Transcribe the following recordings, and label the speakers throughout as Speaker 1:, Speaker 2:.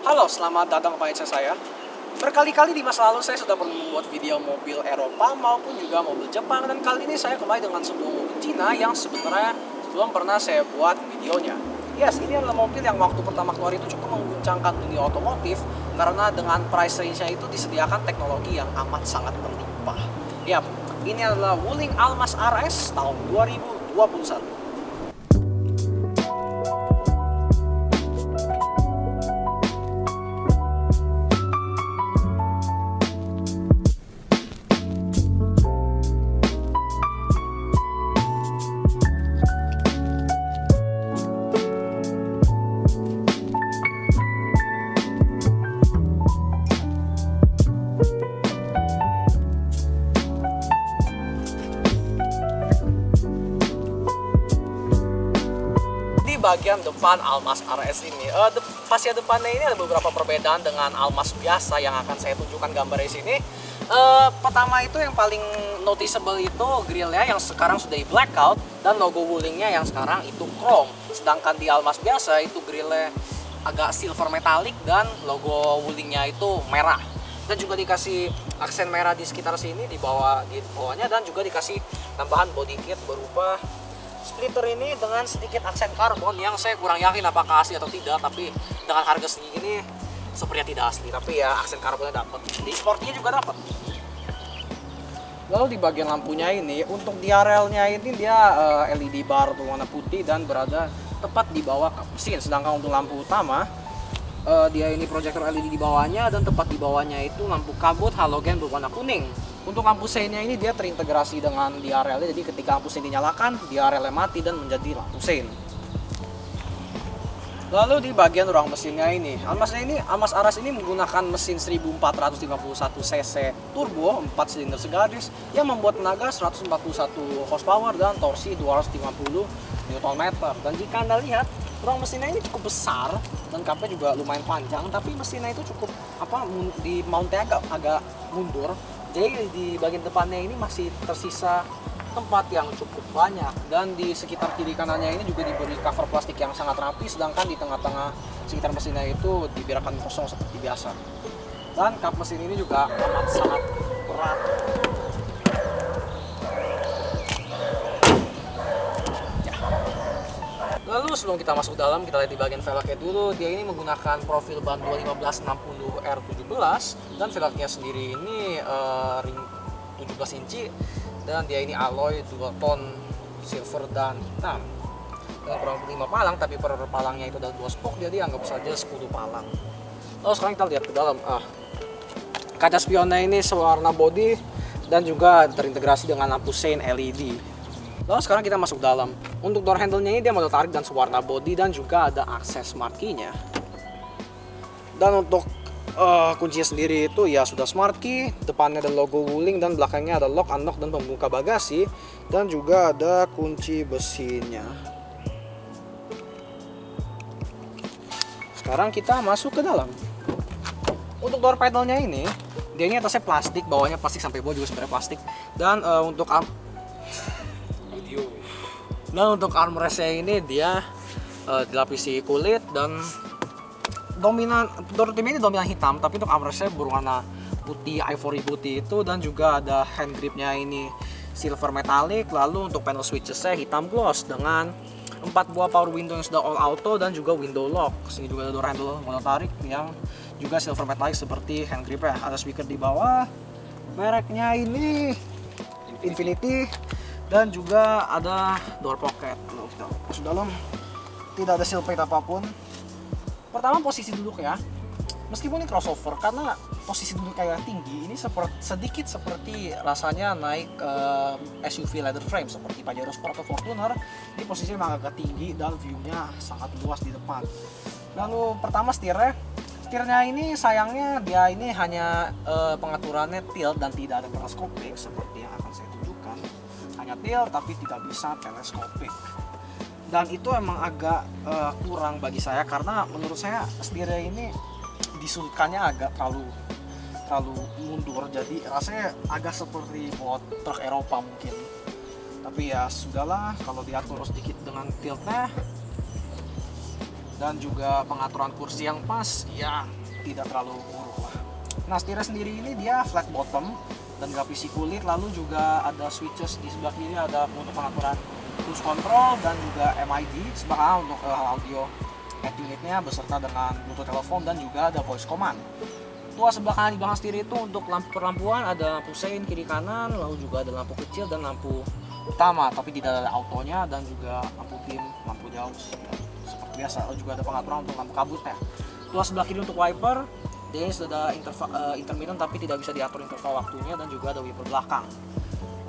Speaker 1: Halo, selamat datang ke channel saya. Berkali-kali di masa lalu saya sudah pernah membuat video mobil Eropa maupun juga mobil Jepang, dan kali ini saya kembali dengan sebuah mobil Cina yang sebenarnya belum pernah saya buat videonya. Yes, ini adalah mobil yang waktu pertama keluar itu cukup mengguncangkan dunia otomotif karena dengan price range-nya itu disediakan teknologi yang amat sangat berlimpah. Yap, ini adalah Wuling Almaz RS tahun 2021. Bagian depan Almaz RS ini, fascia depannya ini ada beberapa perbedaan dengan Almaz biasa yang akan saya tunjukkan gambar di sini. Pertama itu yang paling noticeable itu grillnya yang sekarang sudah di blackout dan logo Wulingnya yang sekarang itu chrome. Sedangkan di Almaz biasa itu grillnya agak silver metallic dan logo Wulingnya itu merah. Dan juga dikasih aksen merah di sekitar sini di bawahnya, dan juga dikasih tambahan body kit berupa splitter ini dengan sedikit aksen karbon yang saya kurang yakin apakah asli atau tidak, tapi dengan harga segini sepertinya tidak asli, tapi ya aksen karbonnya dapat. Di sportnya juga dapat. Lalu di bagian lampunya ini, untuk DRL-nya ini dia LED bar berwarna putih dan berada tepat di bawah kap mesin. Sedangkan untuk lampu utama dia ini proyektor LED di bawahnya, dan tepat di bawahnya itu lampu kabut halogen berwarna kuning. Untuk lampu seinnya ini dia terintegrasi dengan DRL, jadi ketika lampu sein dinyalakan, DRL mati dan menjadi lampu sein. Lalu di bagian ruang mesinnya ini, Almaz RS ini menggunakan mesin 1451 cc turbo 4 silinder segaris yang membuat tenaga 141 horsepower dan torsi 250 Nm. Dan jika Anda lihat, ruang mesinnya ini cukup besar dan kapnya juga lumayan panjang, tapi mesinnya itu cukup di mountnya agak mundur. Jadi di bagian depannya ini masih tersisa tempat yang cukup banyak, dan di sekitar kiri kanannya ini juga diberi cover plastik yang sangat rapi, sedangkan di tengah-tengah sekitar mesinnya itu dibiarkan kosong seperti biasa. Dan kap mesin ini juga amat sangat berat. Lalu sebelum kita masuk dalam, kita lihat di bagian velgnya dulu. Dia ini menggunakan profil ban 215/60 R17, dan velgnya sendiri ini ring 17 inci, dan dia ini alloy 2 ton silver dan hitam. Dan kurang lebih 5 palang, tapi per palangnya itu ada 2 spok, jadi anggap saja 10 palang. Lalu sekarang kita lihat ke dalam. Kaca spionnya ini sewarna body dan juga terintegrasi dengan lampu sein LED. Lalu sekarang kita masuk dalam. Untuk door handle-nya ini dia model tarik dan sewarna body, dan juga ada akses smart key-nya. Dan untuk kuncinya sendiri itu ya sudah smart key, depannya ada logo Wuling dan belakangnya ada lock, unlock dan pembuka bagasi, dan juga ada kunci besinya. Sekarang kita masuk ke dalam. Untuk door panel-nya ini, dia ini atasnya plastik, bawahnya plastik, sampai bawah juga sebenarnya plastik. Dan untuk armrest-nya ini dia dilapisi kulit, dan door trim ini dominan hitam, tapi untuk armrest-nya berwarna putih, ivory putih itu, dan juga ada hand grip-nya ini silver metallic. Lalu untuk panel switches-nya hitam gloss dengan 4 buah power window yang sudah all auto, dan juga window lock. Sini juga ada door handle model tarik yang juga silver metallic seperti hand grip-nya. Ada speaker di bawah, mereknya ini Infinity. Dan juga ada door pocket. Lalu kita masuk dalam, tidak ada seal plate apapun. Pertama posisi duduk ya, meskipun ini crossover, karena posisi duduk kayak tinggi, ini sedikit seperti rasanya naik SUV leather frame seperti Pajero Sport atau Fortuner. Ini posisinya memang agak tinggi dan view-nya sangat luas di depan. Lalu pertama setirnya ini sayangnya dia ini hanya pengaturannya tilt dan tidak ada teleskopik seperti yang akan saya tunjukkan. Hanya tilt tapi tidak bisa teleskopik, dan itu emang agak kurang bagi saya, karena menurut saya setirnya ini disudutkannya agak terlalu mundur, jadi rasanya agak seperti buat truk Eropa mungkin. Tapi ya sudahlah, kalau diatur sedikit dengan tiltnya dan juga pengaturan kursi yang pas, ya tidak terlalu buruk lah. Nah, setirnya sendiri ini dia flat bottom dan dilapisi kulit, lalu juga ada switches di sebelah kiri, ada untuk pengaturan cruise control dan juga MID sebelah kanan untuk audio head unitnya beserta dengan Bluetooth telepon dan juga ada voice command. Tuas sebelah kanan di belakang setir itu untuk lampu perlampuan ada lampu sein kiri kanan, lalu juga ada lampu kecil dan lampu utama, tapi tidak ada autonya, dan juga lampu dim, lampu jauh seperti biasa. Lalu juga ada pengaturan untuk lampu kabutnya. Tuas sebelah kiri untuk wiper, dia sudah ada intermittent tapi tidak bisa diatur interval waktunya, dan juga ada wiper belakang.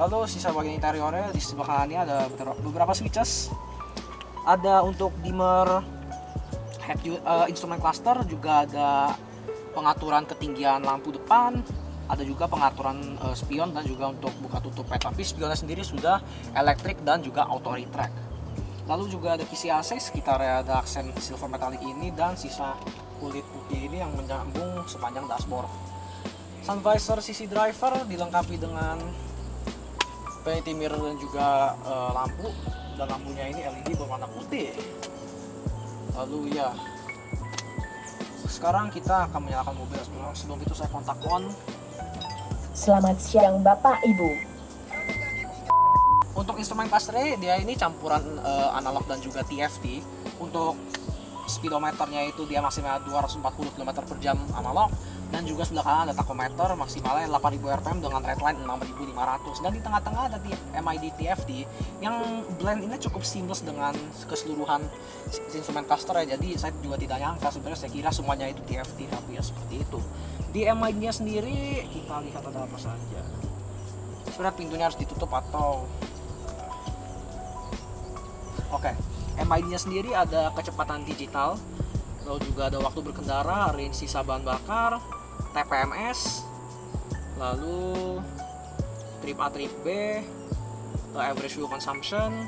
Speaker 1: Lalu sisa bagian interiornya di sebelah kanannya ada beberapa switches. Ada untuk dimmer head instrument cluster, juga ada pengaturan ketinggian lampu depan, ada juga pengaturan spion dan juga untuk buka tutup pet. Tapi spionnya sendiri sudah elektrik dan juga auto retract. Lalu juga ada kisi AC, sekitarnya ada aksen silver metallic ini dan sisa kulit putih ini yang menyambung sepanjang dashboard. Sun visor sisi driver dilengkapi dengan vanity mirror dan juga lampu, dan lampunya ini LED berwarna putih. Lalu ya, sekarang kita akan menyalakan mobil. Sebelum itu saya kontak on.
Speaker 2: Selamat siang Bapak Ibu.
Speaker 1: Untuk instrumen cluster dia ini campuran analog dan juga TFT. Untuk speedometernya itu dia maksimal 240 km per jam analog, dan juga sebelah kanan ada tachometer maksimalnya 8000 rpm dengan redline 6500, dan di tengah-tengah ada MID TFT yang blend ini cukup seamless dengan keseluruhan instrumen cluster ya. Jadi saya juga tidak nyangka, sebenarnya saya kira semuanya itu TFT, tapi ya seperti itu. Di MID nya sendiri kita lihat ada apa saja. Sebenarnya pintunya harus ditutup atau oke. MID nya sendiri ada kecepatan digital, lalu juga ada waktu berkendara, range sisa bahan bakar, TPMS, lalu trip A, trip B, average fuel consumption,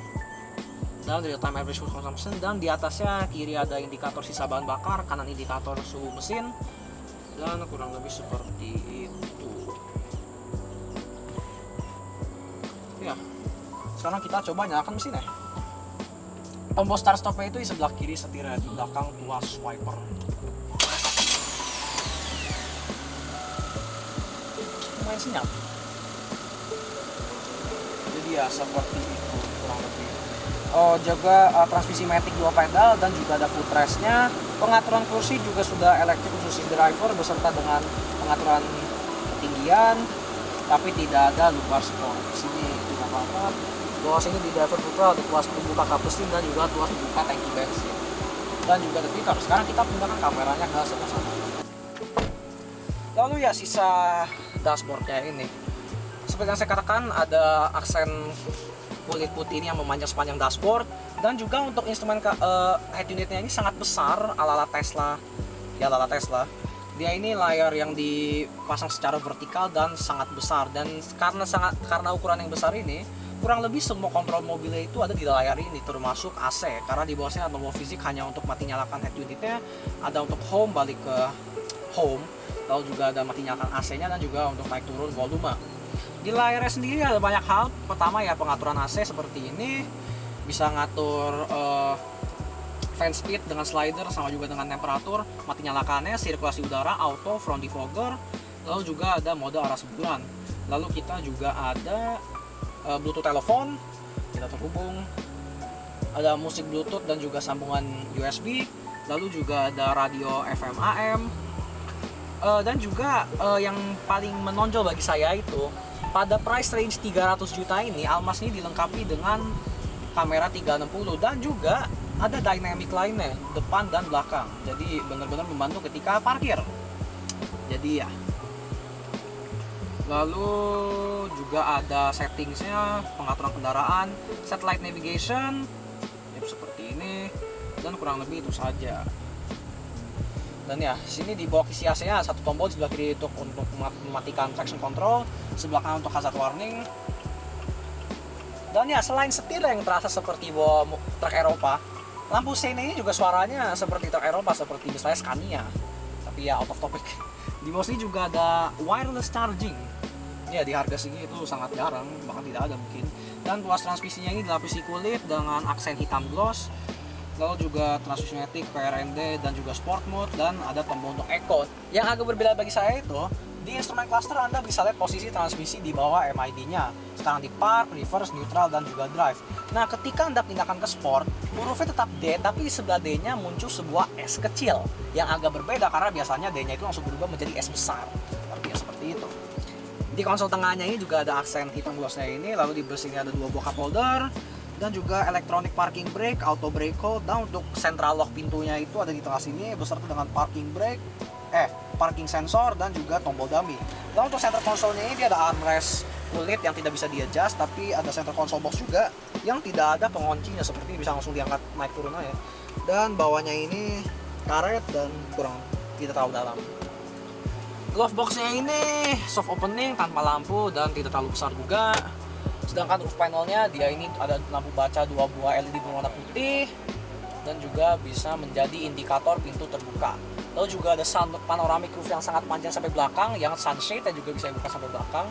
Speaker 1: dan real time average fuel consumption. Dan di atasnya kiri ada indikator sisa bahan bakar, kanan indikator suhu mesin, dan kurang lebih seperti itu. Ya, sekarang kita coba nyalakan mesinnya. Tombol start stopnya itu di sebelah kiri setirnya, di belakang tuas wiper. Lumayan senyap. Jadi ya seperti itu kurang lebih. Juga transmisi matic 2 pedal dan juga ada footrestnya. Pengaturan kursi juga sudah elektrik khusus driver beserta dengan pengaturan ketinggian, tapi tidak ada lubar sport. Di sini tidak apa-apa. Bawah sini di driver putra ada tuas pembuka kap mesin dan juga tuas pembuka tangki bensin, dan juga ada tweeter. Sekarang kita pindahkan kameranya ke sebelah sana. Lalu ya sisa dashboardnya ini, seperti yang saya katakan ada aksen kulit putih ini yang memanjang sepanjang dashboard, dan juga untuk instrumen head unitnya ini sangat besar ala-ala Tesla. Ya ala-ala Tesla. Dia ini layar yang dipasang secara vertikal dan sangat besar, dan karena ukuran yang besar ini kurang lebih semua kontrol mobilnya itu ada di layar ini, termasuk AC, karena di bawahnya ada tombol fisik hanya untuk mati nyalakan head unitnya, ada untuk home balik ke home, lalu juga ada mati nyalakan AC-nya, dan juga untuk naik turun volume. Di layarnya sendiri ada banyak hal. Pertama ya pengaturan AC seperti ini, bisa ngatur fan speed dengan slider sama juga dengan temperatur, mati nyalakannya, sirkulasi udara, auto, front defogger, lalu juga ada mode arah sembulan. Lalu kita juga ada Bluetooth telepon, kita terhubung, ada musik Bluetooth dan juga sambungan USB, lalu juga ada radio FM AM, dan juga yang paling menonjol bagi saya itu pada price range 300 juta ini Almas ini dilengkapi dengan kamera 360 dan juga ada dynamic lainnya depan dan belakang, jadi benar-benar membantu ketika parkir. Jadi ya, lalu juga ada settingsnya, pengaturan kendaraan, satellite navigation ya, seperti ini, dan kurang lebih itu saja. Dan ya sini di bawah kisi AC nya satu tombol, di sebelah kiri untuk mematikan traction control, sebelah kanan untuk hazard warning. Dan ya selain setir yang terasa seperti bawa truk Eropa, lampu sein ini juga suaranya seperti truk Eropa, seperti misalnya Scania. Tapi ya out of topic. Di bawah sini juga ada wireless charging. Ya di harga segi itu sangat jarang, bahkan tidak ada mungkin. Dan tuas transmisinya ini dilapisi kulit dengan aksen hitam gloss. lalu juga Transmissiomatic, PRMD, dan juga Sport Mode, dan ada tombol untuk Eco. Yang agak berbeda bagi saya itu, di instrumen cluster Anda bisa lihat posisi transmisi di bawah MID-nya. Sekarang di Park, Reverse, Neutral, dan juga Drive. Nah, ketika Anda pindahkan ke Sport, hurufnya tetap D, tapi di sebelah D-nya muncul sebuah S kecil. Yang agak berbeda karena biasanya D-nya itu langsung berubah menjadi S besar. Tapi ya seperti itu. Di konsol tengahnya ini juga ada aksen hitam glossnya ini, lalu di bus ini ada 2 buah cup holder, dan juga electronic parking brake, auto brake hold, dan untuk central lock pintunya itu ada di tengah sini beserta dengan parking sensor dan juga tombol dummy. Dan untuk center konsolnya ini dia ada armrest kulit yang tidak bisa di-adjust, tapi ada center console box juga yang tidak ada penguncinya, seperti bisa langsung diangkat naik turun aja. Dan bawahnya ini karet dan kurang tidak terlalu dalam. Glove boxnya ini soft opening tanpa lampu dan tidak terlalu besar juga. Sedangkan roof panelnya dia ini ada lampu baca 2 buah LED berwarna putih dan juga bisa menjadi indikator pintu terbuka. Lalu juga ada sunroof panoramic roof yang sangat panjang sampai belakang, yang sunshade yang juga bisa dibuka sampai belakang.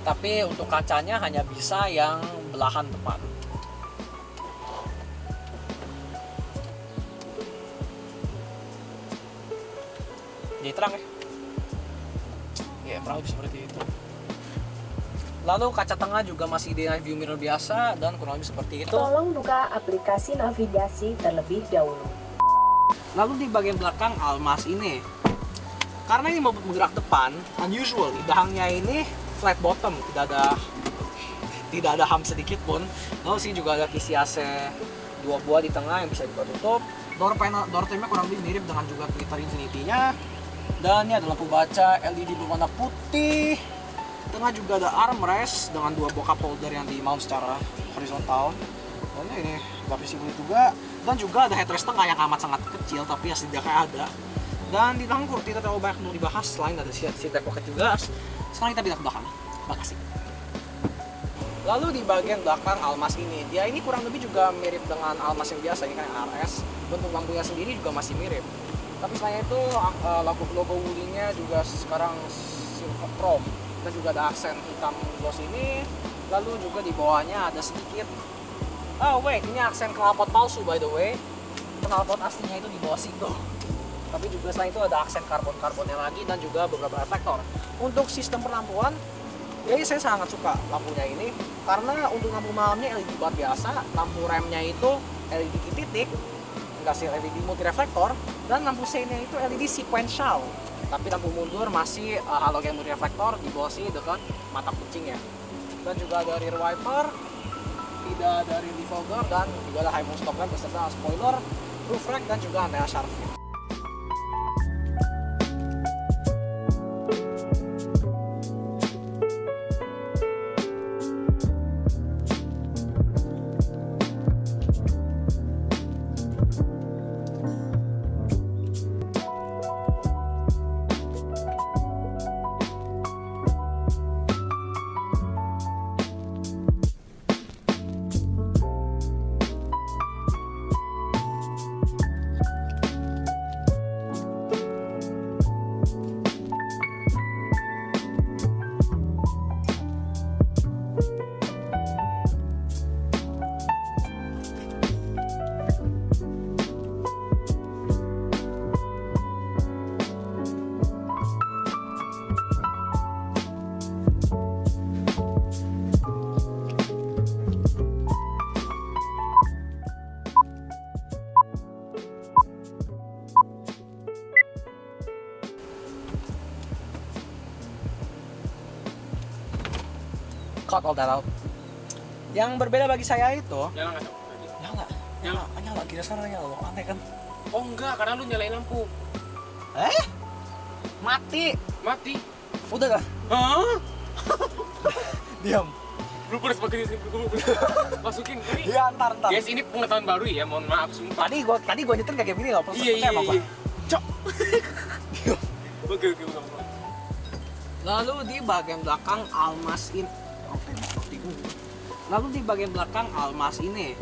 Speaker 1: Tapi untuk kacanya hanya bisa yang belahan depan. Jadi terang ya? Ya, kurang lebih seperti itu. Lalu kaca tengah juga masih di view mirror biasa dan kurang lebih seperti itu.
Speaker 2: Tolong buka aplikasi navigasi terlebih dahulu.
Speaker 1: Lalu di bagian belakang Almas ini, karena ini mobil bergerak depan, unusual, dahangnya ini flat bottom, tidak ada hum sedikit pun. Lalu sini juga ada kisi AC 2 buah di tengah yang bisa dibuka tutup. Door trimnya kurang lebih mirip dengan juga Twitter Infinity-nya. Dan ini ada lampu baca LED berwarna putih. Tengah juga ada armrest dengan 2 buah cup holder yang di mount secara horizontal. Dan ini lapis kulit juga. Dan juga ada headrest tengah yang amat sangat kecil, tapi ya setidaknya ada. Dan di belakang tidak terlalu banyak untuk dibahas, selain ada seat pocket juga. Sekarang kita pindah ke belakang. Makasih. Lalu di bagian belakang Almas ini, dia ini kurang lebih juga mirip dengan Almas yang biasa, ini kan yang RS. Bentuk lampunya sendiri juga masih mirip. Tapi selain itu, logo woolly-nya juga sekarang silver chrome. Dan juga ada aksen hitam gloss ini. Lalu juga di bawahnya ada sedikit, oh wait, ini aksen knalpot palsu by the way. Knalpot aslinya itu di bawah situ. Tapi juga selain itu ada aksen karbon-karbonnya lagi dan juga beberapa reflektor. Untuk sistem perlampuan, ya saya sangat suka lampunya ini. Karena untuk lampu malamnya LED bar biasa, lampu remnya itu LED titik, enggak sih LED multi reflektor, dan lampu C-nya itu LED sequential. Tapi lampu mundur masih halogen multi reflektor di bawah sini dekat mata kucing ya. Dan juga ada rear wiper, tidak ada rear defogger, dan juga ada high mount stop lamp beserta spoiler, roof rack, dan juga antena shark fin. Cut all that out. Yang berbeda bagi saya itu,
Speaker 3: Nyala nggak?
Speaker 1: nyala, kira sekarang nyala, aneh kan?
Speaker 3: Oh enggak, karena lu nyalain lampu.
Speaker 1: Mati. Udah kah?
Speaker 3: Hah?
Speaker 1: Diam.
Speaker 3: Lu harus pakai ini, masukin ini.
Speaker 1: Iya, ntar.
Speaker 3: Guys, ini pengetahuan baru ya, mohon maaf sumpah.
Speaker 1: Tadi gua nyetir kayak gini loh,
Speaker 3: Iya. Cok. Oke.
Speaker 1: Lalu di bagian belakang Almas ini,